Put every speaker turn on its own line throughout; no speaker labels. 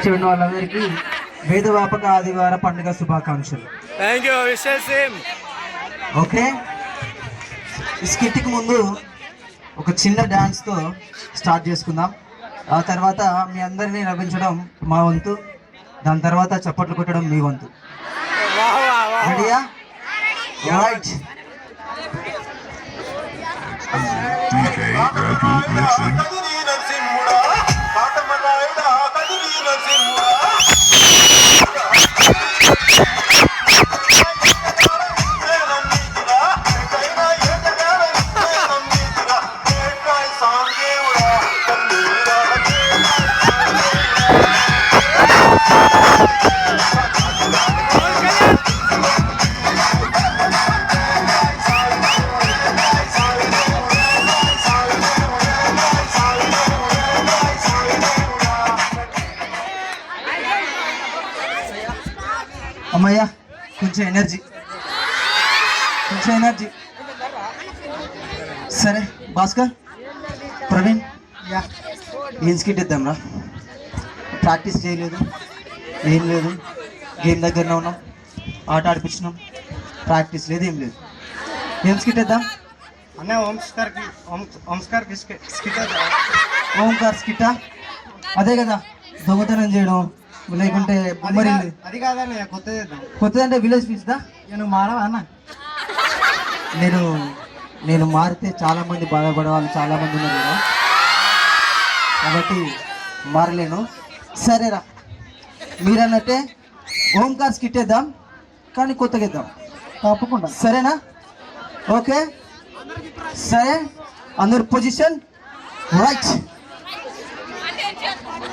వచ్చి ఉన్న వాళ్ళందరికీ వేదవాపక ఆదివార పండుగ శుభాకాంక్షలు. ఓకే, స్కిట్కి ముందు ఒక చిన్న డాన్స్తో స్టార్ట్ చేసుకుందాం. ఆ తర్వాత మీ అందరినీ నవ్వించడం మా వంతు, దాని తర్వాత చప్పట్లు కొట్టడం మీ వంతు. రెడీయా? రైట్. అమ్మయ్యా, కొంచెం ఎనర్జీ. సరే భాస్కర్, ప్రవీణ్, ఏం స్కిట్ ఇద్దాంరా? ప్రాక్టీస్ చేయలేదు, ఏం లేదు, గేమ్ దగ్గరనే ఉన్నాం, ఆట ఆడిపించినాం, ప్రాక్టీస్ లేదు, ఏం లేదు. ఏం స్కిట్ ఇద్దాం
అన్న?
ఓంకార్ స్కిట్టా? అదే కదా, దొంగతనం చేయడం, లేకుంటే బొమ్మరి.
అది కాదన్న,
కొత్తది అంటే విలేజ్ ఫీజ్ దా.
నేను మారవా అన్న?
నేను మారితే చాలా మంది బాధపడే వాళ్ళు చాలా మంది ఉన్నారు కదా, కాబట్టి మారలేను. సరేరా, మీరన్నట్టే ఓంకార్ స్కిట్ వేద్దాం, కానీ కొత్తగా ఇద్దాం తప్పకుండా. సరేనా? ఓకే, సరే. అందరు position right.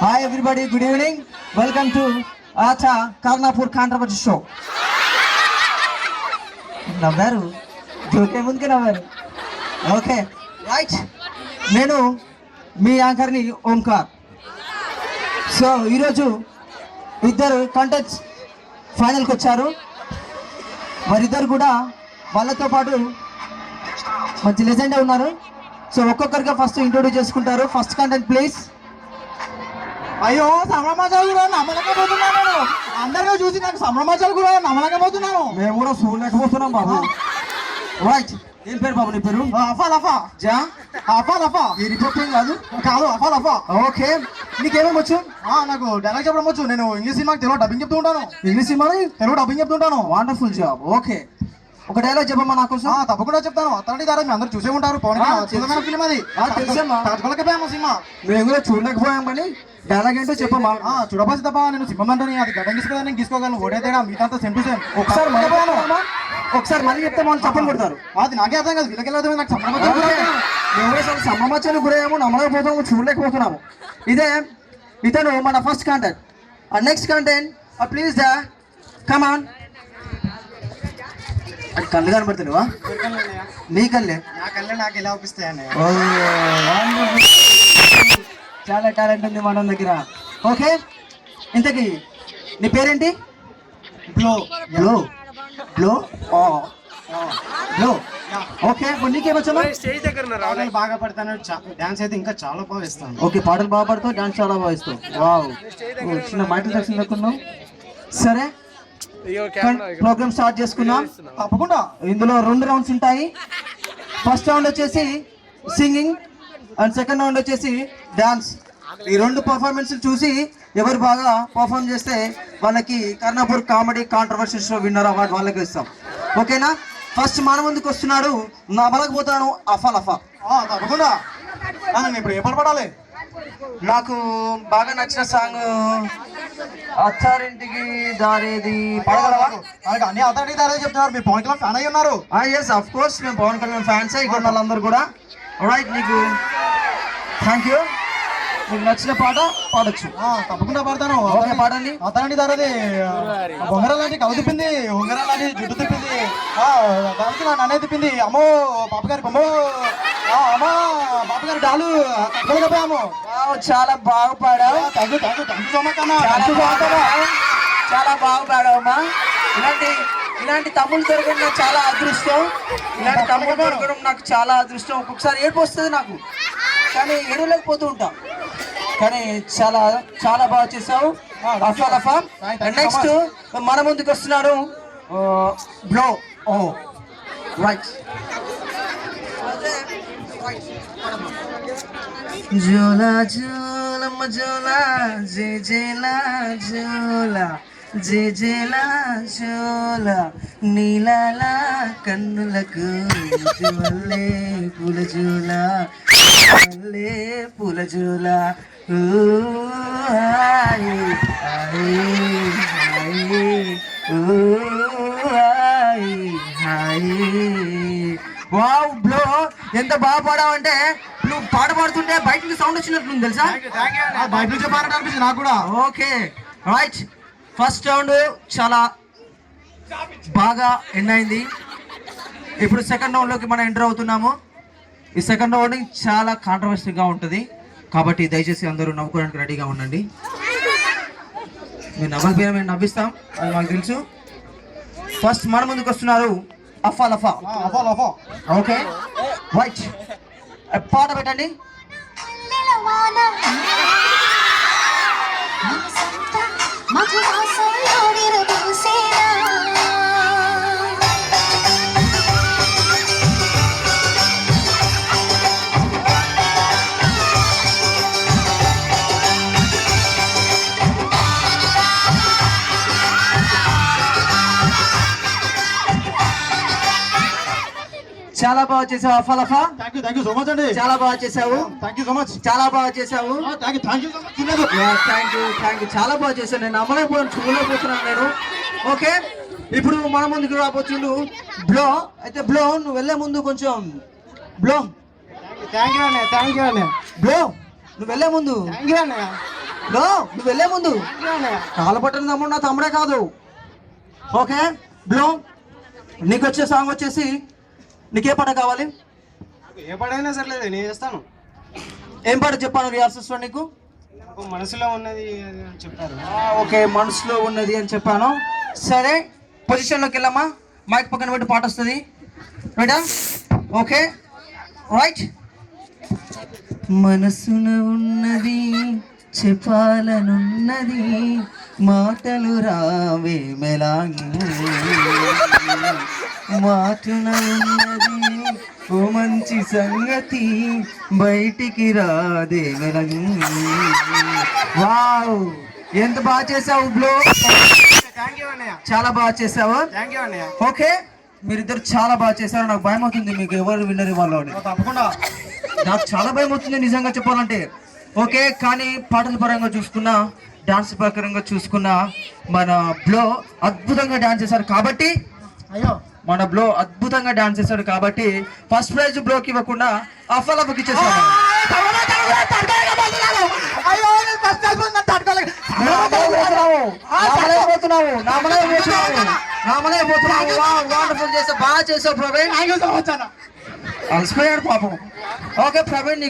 Hi everybody, good evening, welcome to ఆచా కార్నాపూర్ కాంట్రవర్సీ షో. నవ్వారు, జోకే ముందుకే నవ్వారు. ఓకే రైట్, నేను మీ యాంకర్ని ఓంకార్. సో ఈరోజు ఇద్దరు కంటెంట్స్ ఫైనల్కి వచ్చారు. వారిద్దరు కూడా వాళ్ళతో పాటు మంచి లెజెండే ఉన్నారు. సో ఒక్కొక్కరిగా ఫస్ట్ ఇంట్రొడ్యూస్ చేసుకుంటారు. First content please.
అయ్యో, సంభ్రమాచాలు కూడా నమ్మలేకపోతున్నాను. అందరిగా చూసి నాకు సంభ్రమాచాలు కూడా నమ్మలేకపోతున్నాను.
మేము కూడా చూడలేకపోతున్నాం బాబు. రైట్, ఏం పేరు బాబు నీ పేరు?
అఫా లఫా.
జా
అఫా లఫా.
ఈ రిపోర్టింగ్ కాదు
కాదు, అఫా లఫా.
ఓకే, నీకేమేమి వచ్చు?
నాకు డైలాగ్ చెప్పడం వచ్చు. నేను ఇంగ్లీష్ సినిమాకి తెలుగు డబ్బింగ్ చెప్తూ ఉంటాను.
ఇంగ్లీష్ సినిమాని
తెలుగు డబ్బింగ్ చెప్తుంటాను.
Wonderful job. ఓకే, ఒక డైలాగ్ చెప్పమ్మా నా కోసం.
తప్పకుండా చెప్తాను. అతని ద్వారా మీ అందరూ చూసే ఉంటారు. పవన్ కళ్యాణ్ ఫిల్మ్ అది.
తెలుసమ్మా,
తట్టుకోలేకపోయాము సినిమా.
మేము కూడా చూడలేకపోయాం, కానీ డైలాగ్ ఏంటో చెప్పమ్మా.
చూడబోసి తప్ప నేను సింహం అంటే అది గడ్డం తీసుకోవాలి, నేను తీసుకోగలను. ఓడే తేడా మీకంతా సేమ్ టు సేమ్.
ఒకసారి మళ్ళీ చెప్తే వాళ్ళు చెప్పని కొడతారు.
అది నాకే అర్థం కాదు, వీళ్ళకి అర్థం. నాకు
సంభ్రమాచాలు గురయ్యాము, నమ్మలేకపోతున్నాము, చూడలేకపోతున్నాము. ఇదే ఇతను మన first content. Next content please దా కమాన్. అది కళ్ళు కనబడుతున్నావా? నీ కళ్ళే
నా కళ్ళే నాకు ఎలా అవుపిస్తాయని.
చాలా టాలెంట్ ఉంది మన దగ్గర. ఓకే, ఇంతకీ నీ పేరేంటి?
Blow
blow blow blow. Okay, నీకేమొచ్చా?
స్టేజ్ దగ్గర బాగా పడతాను, డాన్స్ అయితే ఇంకా చాలా బాగా ఇస్తాను.
ఓకే, పాటలు బాగా పడతావు, డాన్స్ చాలా బాగా ఇస్తావు. వావ్, చిన్న మైకిల్ జాక్సన్ లెక్కున్నావు. సరే, ప్రోగ్రామ్ స్టార్ట్ చేసుకున్నాం.
తప్పకుండా
ఇందులో 2 రౌండ్స్ ఉంటాయి. ఫస్ట్ రౌండ్ వచ్చేసి సింగింగ్ అండ్ సెకండ్ రౌండ్ వచ్చేసి డాన్స్. ఈ 2 పర్ఫార్మెన్స్ చూసి ఎవరు బాగా పర్ఫార్మ్ చేస్తే వాళ్ళకి Karnapur comedy controversy show winner award వాళ్ళకి ఇస్తాం. ఓకేనా? ఫస్ట్ మన ముందుకు వస్తున్నాడు, నా బలకపోతాను అఫా లఫా.
తప్పకుండా. నేను ఇప్పుడు ఏ పాట పడాలి?
నాకు బాగా నచ్చిన సాంగ్ అత్తారింటికి దారేది పడగలవా?
అన్ని అత్తారింటికి దారేది చెప్తున్నారు. మీరు పవన్ కళ్యాణ్ ఫ్యాన్ అయ్యి ఉన్నారు.
ఎస్, ఆఫ్ కోర్స్, మేము పవన్ కళ్యాణ్ ఫ్యాన్స్. ఇక్కడ వాళ్ళందరూ కూడా. రైట్, నీకు థ్యాంక్ యూ. మీకు నచ్చిన పాట పాడొచ్చు.
తప్పకుండా పాడతాను.
ఓకే, పాడండి.
అతనండి దారది బొంగర లాంటి కళ్ళు తిప్పింది, ఉంగర లాంటి జుట్టు తిప్పింది, దానికి నా నన్నే తిప్పింది. అమ్మో పాపగారి బొమ్మో, అమ్మా పాపగారి డాలు కట్టుకోలేకపోయాము.
చాలా బాగా పాడావు.
థ్యాంక్ యూ సో మచ్ అన్న.
చాలా బాగా పాడావమ్మా. ఇలాంటి తమ్ముళ్ళు దొరకడం నాకు చాలా అదృష్టం. ఇలాంటి తమ్ముళ్ళు దొరకడం నాకు చాలా అదృష్టం. ఒక్కొక్కసారి ఏడుపు వస్తుంది నాకు, కానీ ఏడవలేకపోతూ ఉంటాం. కానీ చాలా చాలా బాగా చేసావు. అఫా లఫా. అండ్ నెక్స్ట్ మన ముందుకు వస్తున్నాడు బ్లో. ఓ రైట్. జోలా జోలమ్మ జోలా జే జేలా జోలా జే జేలా జోలా నీలాల కన్నులకు వల్లే పూల జోలా వల్లే పూల జోలా. వావ్ బ్లో, ఎంత బాగా పాడావంటే నువ్వు పాట పాడుతుంటే బయట నుంచి సౌండ్ వచ్చినట్లుంది తెలుసా?
బయట నుంచే పాడటం అనిపించింది నాకు కూడా.
Okay right. ఫస్ట్ రౌండ్ చాలా బాగా ఎండ్ అయింది. ఇప్పుడు సెకండ్ రౌండ్లోకి మనం ఎంటర్ అవుతున్నాము. ఈ సెకండ్ రౌండ్ చాలా కాంట్రవర్సీగా ఉంటుంది కాబట్టి దయచేసి అందరూ నవ్వుకోవడానికి రెడీగా ఉండండి. మీరు నవ్వకపోయినా మేము నవ్విస్తాం, అది మాకు తెలుసు. ఫస్ట్ మన ముందుకు వస్తున్నారు అఫా లఫా. Okay right. పాట పెట్టండి. చాలా బాగా చేసావు అఫా లఫా.
థ్యాంక్ యూ సో మచ్ అండి.
చాలా బాగా చేసావు.
Thank you so much.
చాలా బాగా చేసావు.
Thank you so much.
Thank you. చాలా బాగా చేశాను. నేను నమ్మలేకపోయాను, చూడలేకపోతున్నాను నేను. ఓకే, ఇప్పుడు మన ముందుకు రాబోతుండు బ్లో. అయితే బ్లో నువ్వు వెళ్ళే ముందు కొంచెం బ్లో బ్లో నువ్వు వెళ్ళే ముందు బ్లో నువ్వు వెళ్ళే ముందు కాలపట్టిన తమ్ముడు నా తమ్ముడే కాదు. ఓకే బ్లో, నీకు వచ్చే సాంగ్ వచ్చేసి నీకే పాట కావాలి?
ఏ పాటైనా సర్లేదు, నేను చేస్తాను.
ఏం పాట చెప్పాను రిహార్సల్స్లో నీకు?
మనసులో ఉన్నది చెప్పారు.
ఓకే, మనసులో ఉన్నది అని చెప్పాను. సరే, పొజిషన్లోకి వెళ్ళమ్మా. మైక్ పక్కన పెట్టి పాట వస్తుంది. రైటా? Okay right. మనసున ఉన్నది చెప్పాలనున్నది మాటలు రావే మెలాంగి, మాటున ఉన్నది ఓ మంచి సంగతి బయటికి రాదే మెలాంగి. వావ్, ఎంత బాగా చేసావు బ్లో. చాలా బాగా చేసావు. ఓకే, మీరిద్దరు చాలా బాగా చేశారు. నాకు భయం అవుతుంది మీకు ఎవరు విన్నర్ ఇవ్వాలో అని.
తప్పకుండా
నాకు చాలా భయం అవుతుంది నిజంగా చెప్పాలంటే. ఓకే, కానీ పాటల పరంగా చూసుకున్నా, డాన్స్ పరంగా చూసుకున్నా మన బ్లో అద్భుతంగా డాన్స్ చేశారు కాబట్టి ఫస్ట్ ప్రైజ్ బ్లోకి ఇవ్వకుండా అఫలఫకి ఇచ్చేసాను. బాగా చేసావు ప్రవీణ్. అలసిపోయాడు పాపం. ఓకే ప్రవీణ్,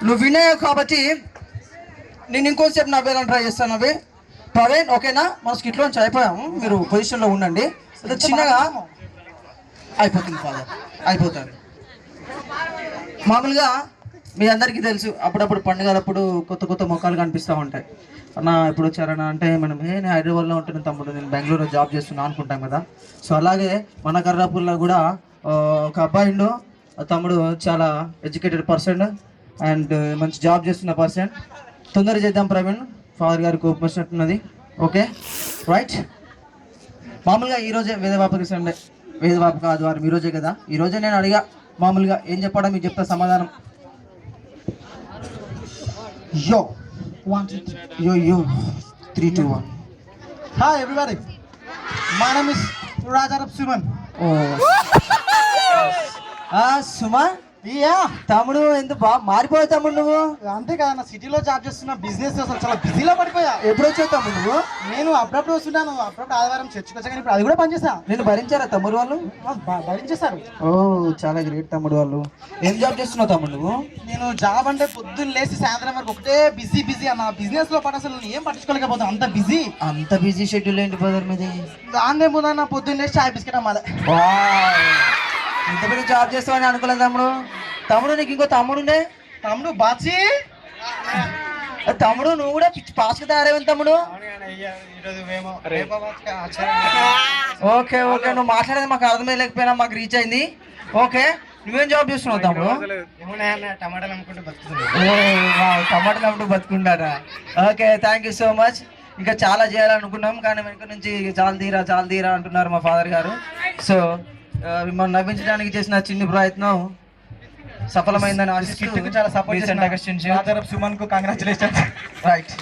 నువ్వు వినయ్యావు కాబట్టి నేను ఇంకోసేపు నవ్వేయాలని ట్రై చేస్తాను. నవ్వే ప్రవీణ్, ఓకేనా? మన స్కిట్లో నుంచి అయిపోయాము, మీరు పొజిషన్లో ఉండండి. అదే చిన్నగా అయిపోతుంది ఫాదర్, అయిపోతారు. మామూలుగా మీ అందరికీ తెలుసు, అప్పుడప్పుడు పండుగలప్పుడు కొత్త కొత్త ముఖాలు కనిపిస్తూ ఉంటాయి. అన్న ఇప్పుడు వచ్చారన్న అంటే మనం నేను హైదరాబాద్లో ఉంటున్న తమ్ముడు, నేను బెంగళూరులో జాబ్ చేస్తున్నా అనుకుంటాం కదా. సో అలాగే మన కర్రాపూర్లో కూడా ఒక అబ్బాయి ఉండు. తమ్ముడు చాలా ఎడ్యుకేటెడ్ పర్సన్ అండ్ మంచి జాబ్ చేస్తున్న పర్సన్. తొందర చేద్దాం ప్రవీణ్, ఫాదర్ గారికి కోపం వచ్చినట్టున్నది. Okay right. మామూలుగా ఈరోజే వేదవాపకి సండే, వేదవాపక ఆదివారం ఈరోజే కదా. ఈరోజే నేను అడిగా మామూలుగా ఏం చెప్పడం, మీకు చెప్తా సమాధానం. యో 3, 2, 1.
Hi everybody, my name is Rajaram Suman.
Suma, తమ్ముడు ఎంత బాగా మారిపోయావు తమ్ముడు నువ్వు.
అంతే కదా, నా సిటీలో జాబ్ చేస్తున్నా, బిజినెస్ అసలు చాలా బిజీలో పడిపోయా.
ఎప్పుడు వచ్చావు తమ్ముడు నువ్వు?
నేను అప్పుడప్పుడు వస్తున్నాను, అప్పుడప్పుడు ఆదివారం చర్చికి వచ్చా, కానీ ఇప్పుడు అది కూడా పనిచేసా.
నేను భరించారా తమ్ముడు వాళ్ళు?
భరించేశారు.
ఓ చాలా గ్రేట్ తమ్ముడు వాళ్ళు. ఏం జాబ్ చేస్తున్నావు తమ్ముడు నువ్వు?
నేను జాబ్ అంటే పొద్దున్న లేచి సాయంత్రం వరకు ఒకటే బిజీ అన్న. బిజినెస్ లో పాటు అసలు ఏం పట్టించుకోలేకపోతాను, అంత బిజీ
షెడ్యూల్ ఏంటి బ్రదర్ మీది?
దాన్నే ముందన్న పొద్దున్న లేచి చాయ్ బిస్కెట్ అమ్మాలి.
ఇంత పెద్ద జాబ్ చేస్తావని అనుకోలేదు తమ్ముడు. తమ్ముడు నీకు ఇంకో తమ్ముడుండే,
తమ్ముడు బాచి.
తమ్ముడు నువ్వు కూడా పిచ్చి పాస్కి తయారైంది తమ్ముడు. ఓకే ఓకే, నువ్వు మాట్లాడేది మాకు అర్థమే లేకపోయినా మాకు రీచ్ అయింది. ఓకే, నువ్వేం జాబ్ చేస్తున్నావు తమ్ముడు?
టమాటాలు అమ్ముకుంటూ
టమాటాలు అమ్ముకుంటూ బతుకుంటారా? Okay, thank you so much. ఇంకా చాలా చేయాలనుకున్నాం కానీ వెనక నుంచి చాలా తీరా అంటున్నారు మా ఫాదర్ గారు. సో మిమ్మల్ని నవ్వించడానికి చేసిన చిన్న ప్రయత్నం సఫలమైందని ఆశిస్తూ
చాలా సపోర్ట్ చేసిన సుమన్ కు కంగ్రాచులేషన్.
రైట్.